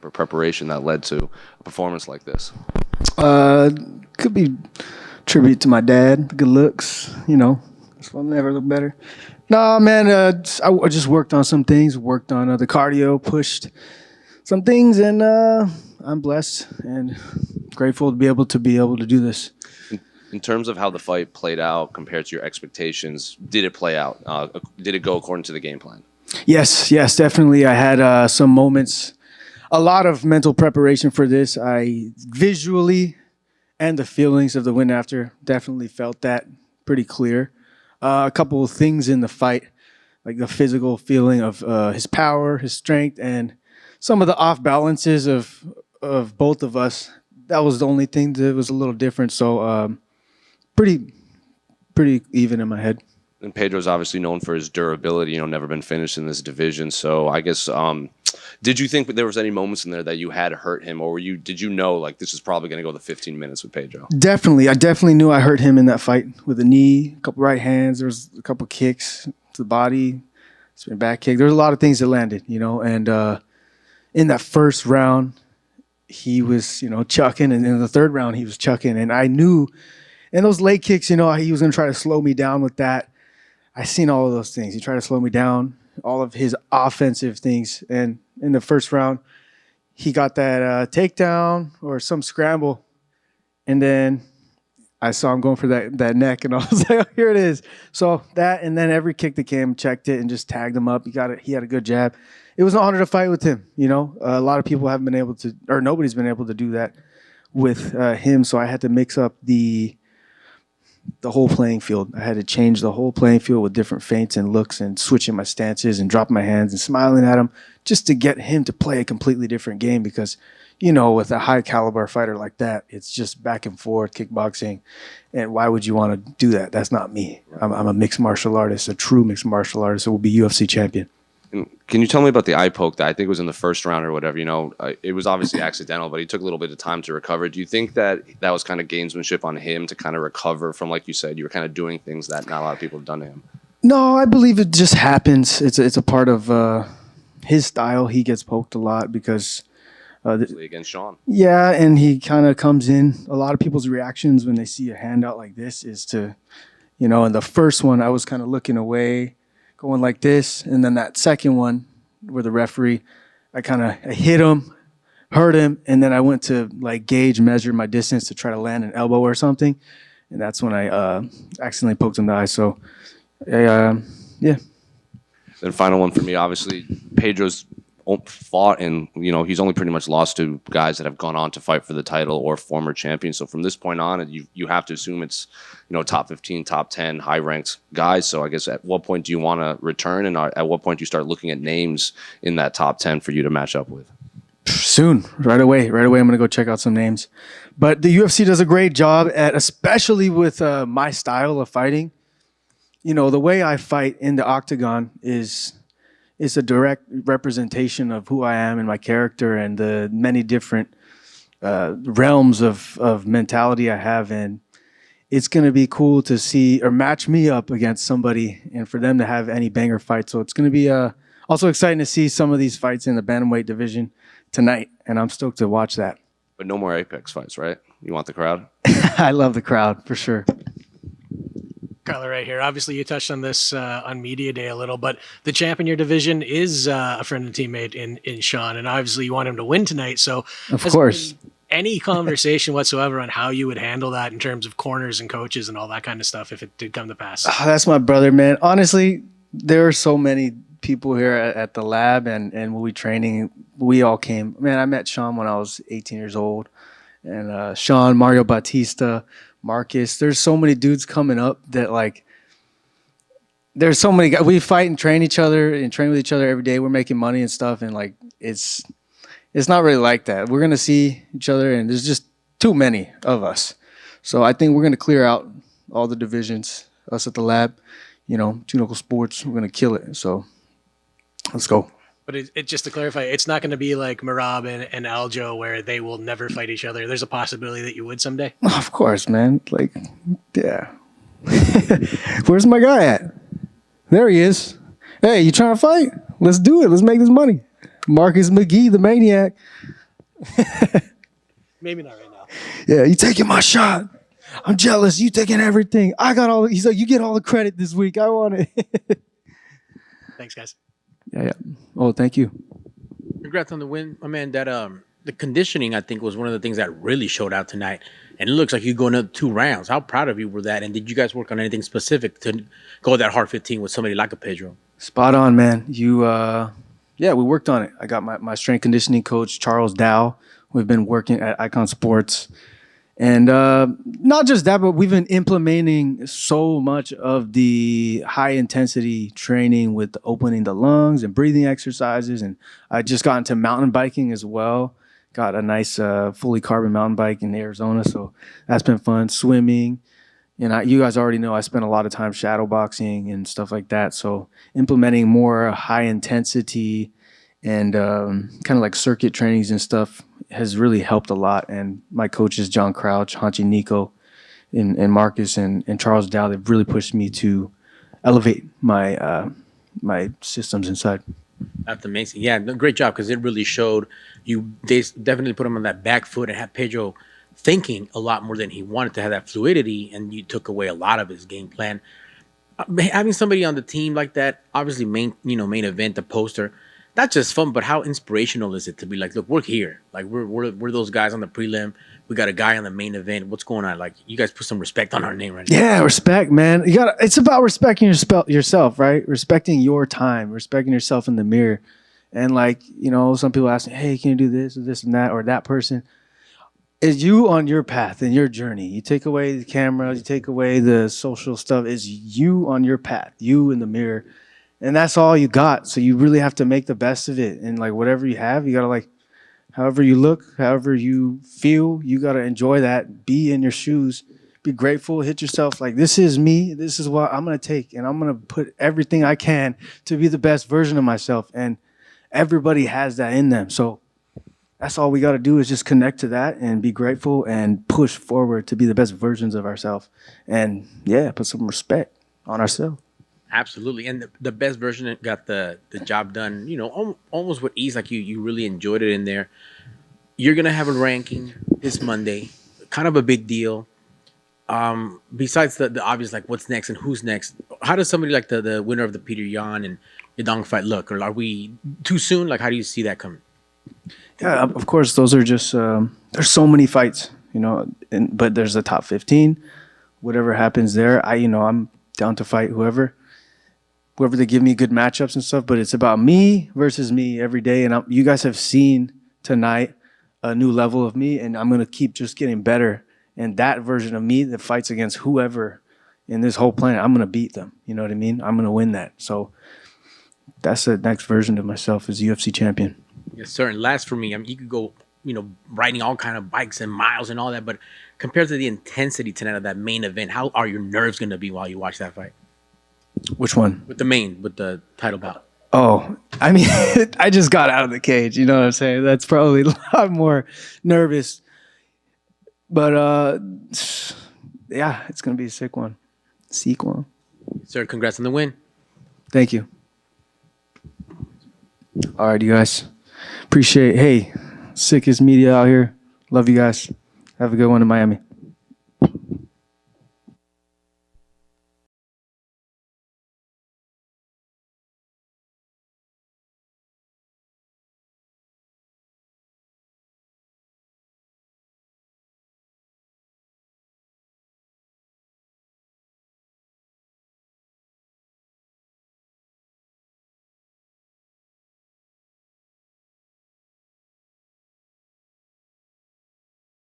preparation that led to a performance like this? Could be tribute to my dad. The good looks, this will never look better. No, man, I just worked on some things, worked on the cardio, pushed some things, and I'm blessed and grateful to be able to do this. In terms of how the fight played out compared to your expectations, did it play out? Did it go according to the game plan? Yes, definitely. I had some moments, a lot of mental preparation for this. I visually and the feelings of the win after definitely felt that pretty clear. A couple of things in the fight, like the physical feeling of his power, his strength, and some of the off balances of both of us. That was the only thing that was a little different. So pretty even in my head. And Pedro's obviously known for his durability, never been finished in this division. So I guess, did you think that there was any moments in there that you had hurt him, or did you know like this is probably going to go the 15 minutes with Pedro? Definitely. I definitely knew I hurt him in that fight with a knee, a couple right hands. There was a couple kicks to the body, spin back kick. There was a lot of things that landed, and in that first round, he was, chucking, and in the third round, he was chucking. And I knew, and those leg kicks, he was going to try to slow me down with that. I seen all of those things. He tried to slow me down, all of his offensive things. And in the first round, he got that takedown or some scramble. And then I saw him going for that neck, and I was like, oh, here it is. So that, and then every kick that came, checked it and just tagged him up. He had a good jab. It was an honor to fight with him. A lot of people haven't been able to, or nobody's been able to do that with him. So I had to mix up the whole playing field. I had to change the whole playing field with different feints and looks and switching my stances and dropping my hands and smiling at him just to get him to play a completely different game because, with a high caliber fighter like that, it's just back and forth kickboxing. And why would you want to do that? That's not me. I'm a mixed martial artist, a true mixed martial artist who will be UFC champion. Can you tell me about the eye poke that I think was in the first round or whatever? It was obviously accidental, but he took a little bit of time to recover. Do you think that was kind of gamesmanship on him to kind of recover from, like you said, you were kind of doing things that not a lot of people have done to him? No, I believe it just happens. It's a part of his style. He gets poked a lot because against Sean. Yeah, and he kind of comes in. A lot of people's reactions when they see a handout like this is to, in the first one, I was kind of looking away, going like this, and then that second one where the referee, I hit him, hurt him, and then I went to measure my distance to try to land an elbow or something, and that's when I accidentally poked him in the eye. So, yeah. Then final one for me, obviously, Pedro's fought and he's only pretty much lost to guys that have gone on to fight for the title or former champions. So from this point on, you have to assume it's top 15, top 10, high ranked guys. So I guess at what point do you want to return, and at what point do you start looking at names in that top 10 for you to match up with? Soon, right away. I'm gonna go check out some names. But the UFC does a great job at, especially with my style of fighting. The way I fight in the octagon is a direct representation of who I am and my character and the many different realms of mentality I have. And it's going to be cool to see or match me up against somebody and for them to have any banger fight. So it's going to be also exciting to see some of these fights in the bantamweight division tonight. And I'm stoked to watch that. But no more Apex fights, right? You want the crowd? I love the crowd for sure. Kyler, right here. Obviously, you touched on this on Media Day a little, but the champ in your division is a friend and teammate in Sean, and obviously you want him to win tonight. So, of course, any conversation whatsoever on how you would handle that in terms of corners and coaches and all that kind of stuff if it did come to pass? Oh, that's my brother, man. Honestly, there are so many people here at the lab and when we training, we all came. Man, I met Sean when I was 18 years old, and Sean, Mario Bautista, Marcus, there's so many dudes coming up that there's so many guys. We fight and train each other and train with each other every day. We're making money and stuff, and it's not really like that. We're gonna see each other, and there's just too many of us. So I think we're gonna clear out all the divisions. Us at the lab, Two Knuckle Sports, we're gonna kill it. So let's go. But it just to clarify, it's not going to be like Merab and Aljo where they will never fight each other. There's a possibility that you would someday. Of course, man. Yeah. Where's my guy at? There he is. Hey, you trying to fight? Let's do it. Let's make this money. Marcus McGee, the maniac. Maybe not right now. Yeah, you taking my shot. I'm jealous. You taking everything. I got all. He's like, you get all the credit this week. I want it. Thanks, guys. Yeah. Oh, thank you. Congrats on the win, my man. That the conditioning, I think, was one of the things that really showed out tonight. And it looks like you're going up 2 rounds. How proud of you were that? And did you guys work on anything specific to go that hard 15 with somebody like a Pedro? Spot on, man. You, yeah, we worked on it. I got my strength conditioning coach, Charles Dow. We've been working at Icon Sports. And not just that, but we've been implementing so much of the high intensity training with opening the lungs and breathing exercises. And I just got into mountain biking as well. Got a nice fully carbon mountain bike in Arizona. So that's been fun. Swimming. And you guys already know I spent a lot of time shadow boxing and stuff like that. So implementing more high intensity and kind of like circuit trainings and stuff has really helped a lot. And my coaches, John Crouch, Hanchi Nico, and Marcus and Charles Dow, they've really pushed me to elevate my my systems inside. That's amazing. Yeah, great job, because it really showed you. They definitely put him on that back foot and had Pedro thinking a lot more than he wanted to have that fluidity, and you took away a lot of his game plan. Having somebody on the team like that, obviously main event, the poster, not just fun, but how inspirational is it to be like, look, we're here. Like we're those guys on the prelim. We got a guy on the main event. What's going on? Like, you guys put some respect on our name right now. Yeah, respect, man. It's about respecting yourself, right? Respecting your time, respecting yourself in the mirror. And like, some people ask me, hey, can you do this or this and that or that person? It's you on your path and your journey. You take away the camera, you take away the social stuff. It's you on your path, you in the mirror. And that's all you got. So you really have to make the best of it. And like whatever you have, you got to like, however you look, however you feel, you got to enjoy that. Be in your shoes. Be grateful. Hit yourself like, this is me. This is what I'm going to take. And I'm going to put everything I can to be the best version of myself. And everybody has that in them. So that's all we got to do is just connect to that and be grateful and push forward to be the best versions of ourselves. And yeah, put some respect on ourselves. Absolutely. And the best version got the job done, almost with ease. Like you really enjoyed it in there. You're going to have a ranking this Monday, kind of a big deal. Besides the obvious, like what's next and who's next, how does somebody like the winner of the Peter Yan and Yadong fight look? Or are we too soon? Like, how do you see that coming? Yeah, of course, those are just, there's so many fights, but there's a top 15. Whatever happens there, I'm down to fight whoever they give me good matchups and stuff, but it's about me versus me every day. And you guys have seen tonight a new level of me, and I'm going to keep just getting better. And that version of me that fights against whoever in this whole planet, I'm going to beat them. You know what I mean? I'm going to win that. So that's the next version of myself as UFC champion. Yes, sir. And last for me, you could go, riding all kind of bikes and miles and all that, but compared to the intensity tonight of that main event, how are your nerves going to be while you watch that fight? Which one? With the title bout. Oh, I mean, I just got out of the cage. You know what I'm saying? That's probably a lot more nervous. But, yeah, it's going to be a sick one. Sequel. Sir, congrats on the win. Thank you. All right, you guys. Appreciate it. Hey, sickest media out here. Love you guys. Have a good one in Miami.